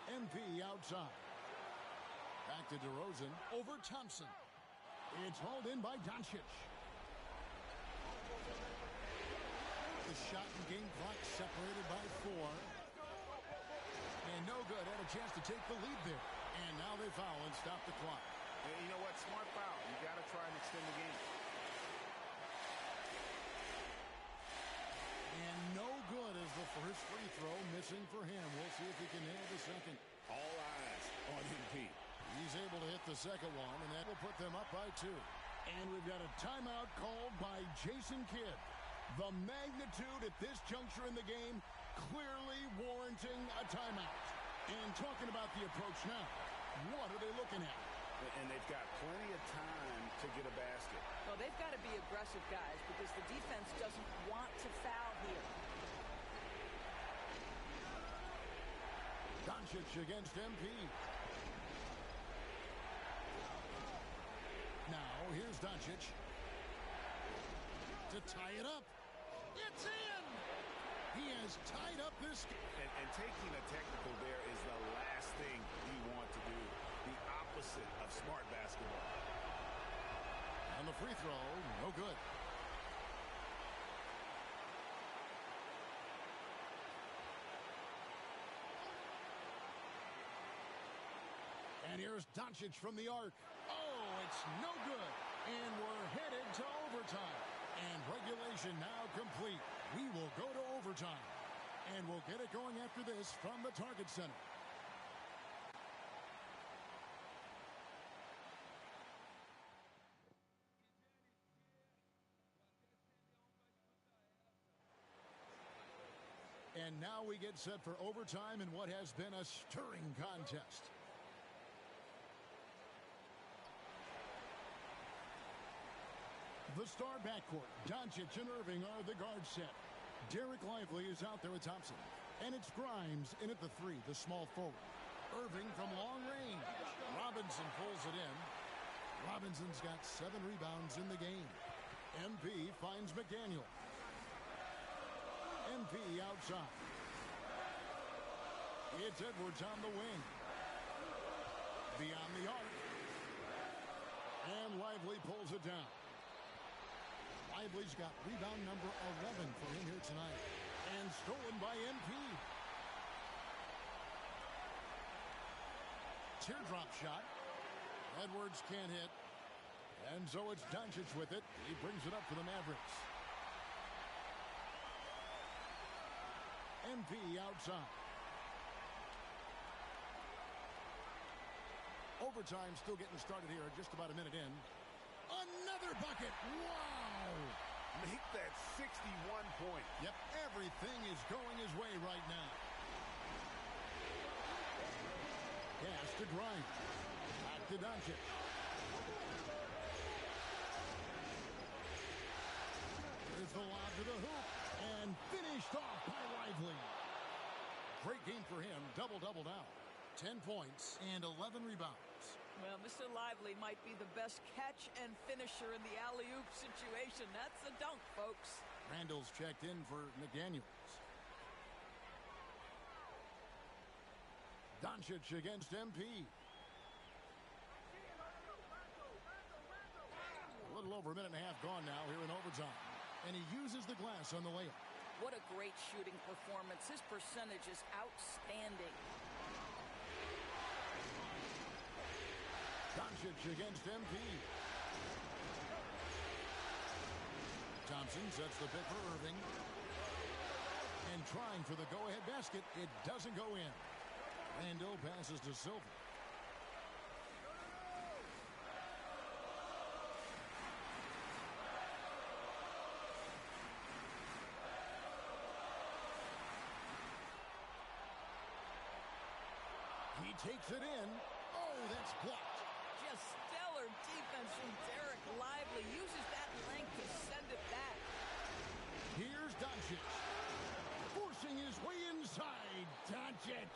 MP outside. Back to DeRozan. Over Thompson. It's hauled in by Doncic. The shot and game clock separated by 4. And no good. Had a chance to take the lead there. And now they foul and stop the clock. And you know what? Smart foul. You got to try and extend the game. And no good as the first free throw missing for him. We'll see if he can nail the second. All eyes on MP. He's able to hit the second one, and that will put them up by 2. And we've got a timeout called by Jason Kidd. The magnitude at this juncture in the game clearly warranting a timeout. And talking about the approach now, what are they looking at? And they've got plenty of time to get a basket. Well, they've got to be aggressive, guys, because the defense doesn't want to foul here. Doncic against MP. Now, here's Doncic to tie it up. It's in! He has tied up this. And taking a technical there is the last thing you want to do. The opposite of smart basketball. And the free throw, no good. And here's Doncic from the arc. Oh, it's no good. And we're headed to overtime. And regulation now complete. We will go to overtime. And we'll get it going after this from the Target Center. And now we get set for overtime in what has been a stirring contest. The star backcourt, Doncic and Irving, are the guard set. Derek Lively is out there with Thompson. And it's Grimes in at the three, the small forward. Irving from long range. Robinson pulls it in. Robinson's got 7 rebounds in the game. MP finds McDaniel. MP outside. It's Edwards on the wing. Beyond the arc. And Lively pulls it down. Lively's got rebound number 11 for him here tonight. And stolen by MP. Teardrop shot. Edwards can't hit. And so it's Doncic with it. He brings it up for the Mavericks. MP outside. Overtime still getting started here. Just about a minute in. Another bucket. Wow. Make that 61 point. Yep, everything is going his way right now. Pass to Grimes. Back to Doncic. There's the lob to the hoop. And finished off by Lively. Great game for him. Double-double now. 10 points and 11 rebounds. Well, Mr. Lively might be the best catch and finisher in the alley-oop situation. That's a dunk, folks. Randall's checked in for McDaniels. Doncic against MP. A little over a minute and a half gone now here in overtime. And he uses the glass on the layup. What a great shooting performance. His percentage is outstanding. Doncic against MP. Thompson sets the pick for Irving. And trying for the go-ahead basket. It doesn't go in. Randall passes to Silver. He takes it in. Oh, that's blocked. Just stellar defense from Derek Lively. Uses that length to send it back. Here's Doncic. Forcing his way inside. Doncic.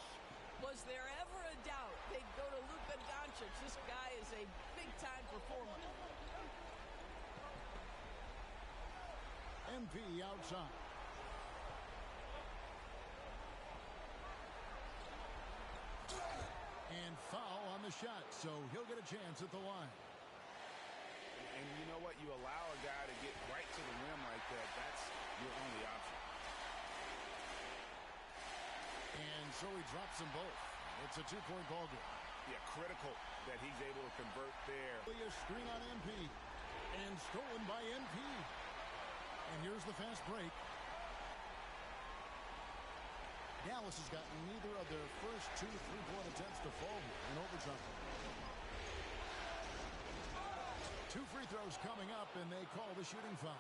Was there ever a doubt they'd go to Luka Doncic? This guy is a big-time performer. MP outside. And foul on the shot, so he'll get a chance at the line. And you know what? You allow a guy to get right to the rim like that. That's your only option. And so he drops them both. It's a two-point ball game. Yeah, critical that he's able to convert there. A screen on MP. And stolen by MP. And here's the fast break. Dallas has gotten neither of their first 2 3-point attempts to fall here in overtime. 2 free throws coming up, and they call the shooting foul.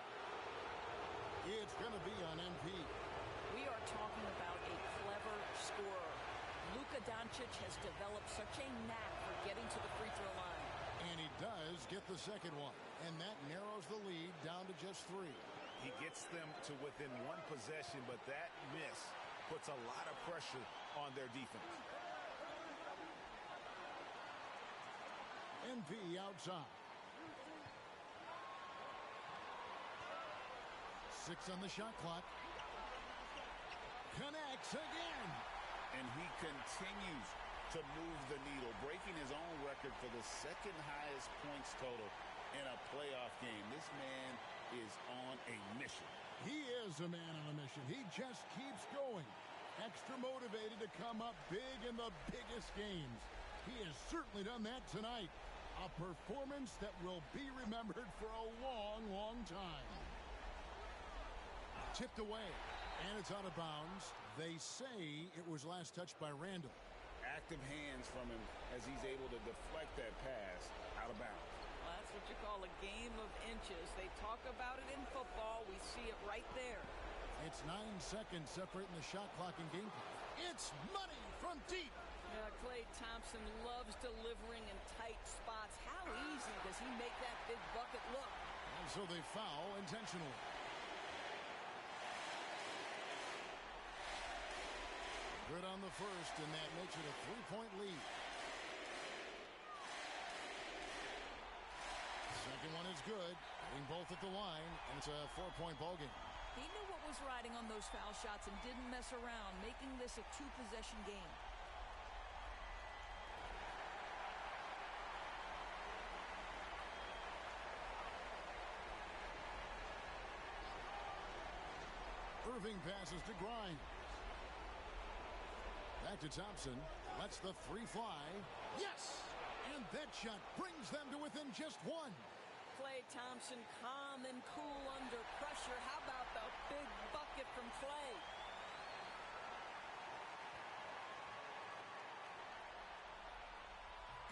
It's going to be on MP. We are talking about a clever scorer. Luka Doncic has developed such a knack for getting to the free throw line. And he does get the second one. And that narrows the lead down to just 3. He gets them to within one possession, but that miss puts a lot of pressure on their defense. MP outside. 6 on the shot clock. Connects again. And he continues to move the needle, breaking his own record for the second highest points total in a playoff game. This man is on a mission. He is a man on a mission. He just keeps going. Extra motivated to come up big in the biggest games. He has certainly done that tonight. A performance that will be remembered for a long, long time. Tipped away, and it's out of bounds. They say it was last touched by Randall. Active hands from him as he's able to deflect that pass out of bounds. Well, that's what you call a game of inches. They talk about it in football. We see it right there. It's 9 seconds separating the shot clock and game clock. It's money from deep. Yeah, Klay Thompson loves delivering in tight spots. How easy does he make that big bucket look? And so they foul intentionally. Good on the first, and that makes it a 3-point lead. Second one is good. Hitting both at the line, and it's a 4-point ball game. He knew what was riding on those foul shots and didn't mess around, making this a 2-possession game. Irving passes to Grimes. Back to Thompson. Lets the 3 fly. Yes! And that shot brings them to within just 1. Klay Thompson calm and cool under pressure. How about the big bucket from Klay?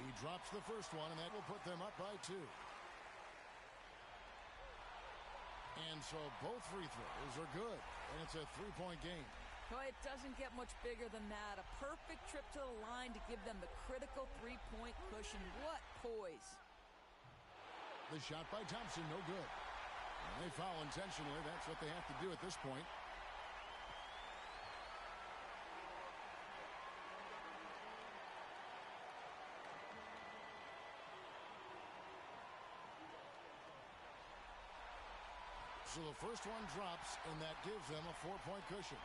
He drops the first one, and that will put them up by 2. And so both free throws are good, and it's a 3-point game. Well, it doesn't get much bigger than that. A perfect trip to the line to give them the critical 3-point cushion. What poise. The shot by Thompson, no good. And they foul intentionally. That's what they have to do at this point. So the first one drops, and that gives them a 4-point cushion.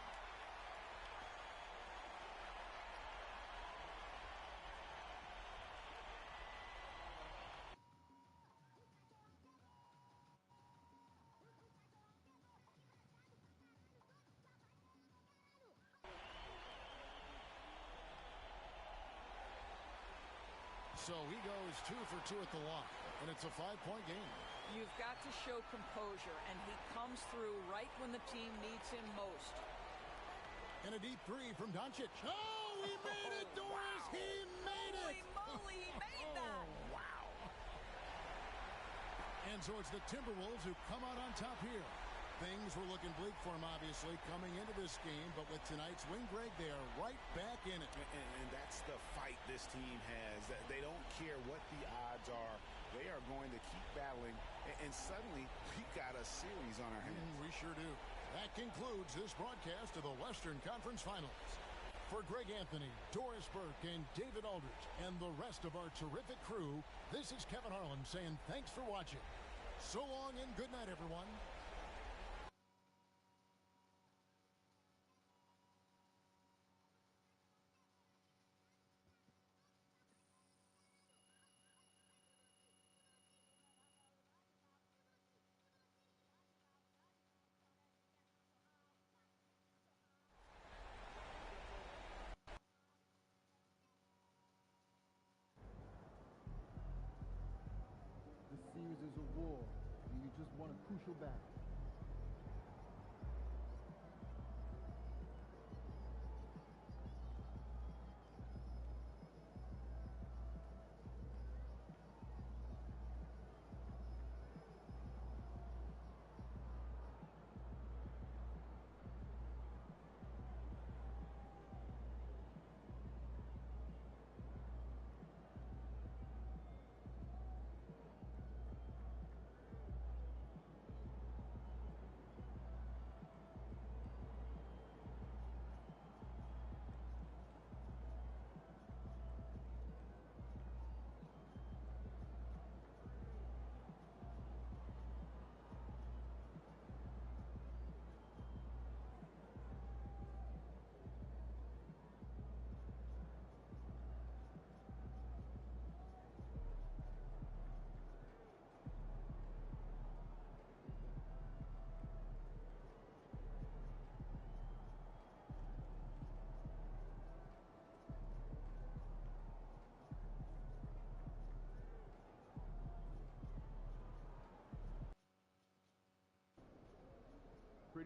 So he goes 2 for 2 at the line, and it's a 5-point game. You've got to show composure, and he comes through right when the team needs him most. And a deep 3 from Doncic. Oh, he made it, Doris! Wow. He made it! Holy moly, he made that! Wow. And so it's the Timberwolves who come out on top here. Things were looking bleak for him, obviously, coming into this game. But with tonight's win, Greg, they are right back in it. And that's the fight this team has. They don't care what the odds are. They are going to keep battling. And suddenly, we've got a series on our hands. We sure do. That concludes this broadcast of the Western Conference Finals. For Greg Anthony, Doris Burke, and David Aldridge, and the rest of our terrific crew, this is Kevin Harlan saying thanks for watching. So long and good night, everyone. Series is a war, and you just won a crucial battle.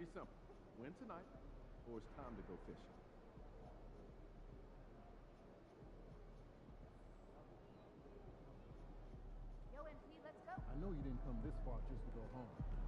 pretty simple. Win tonight, or it's time to go fishing. Yo, MP, let's go. I know you didn't come this far just to go home.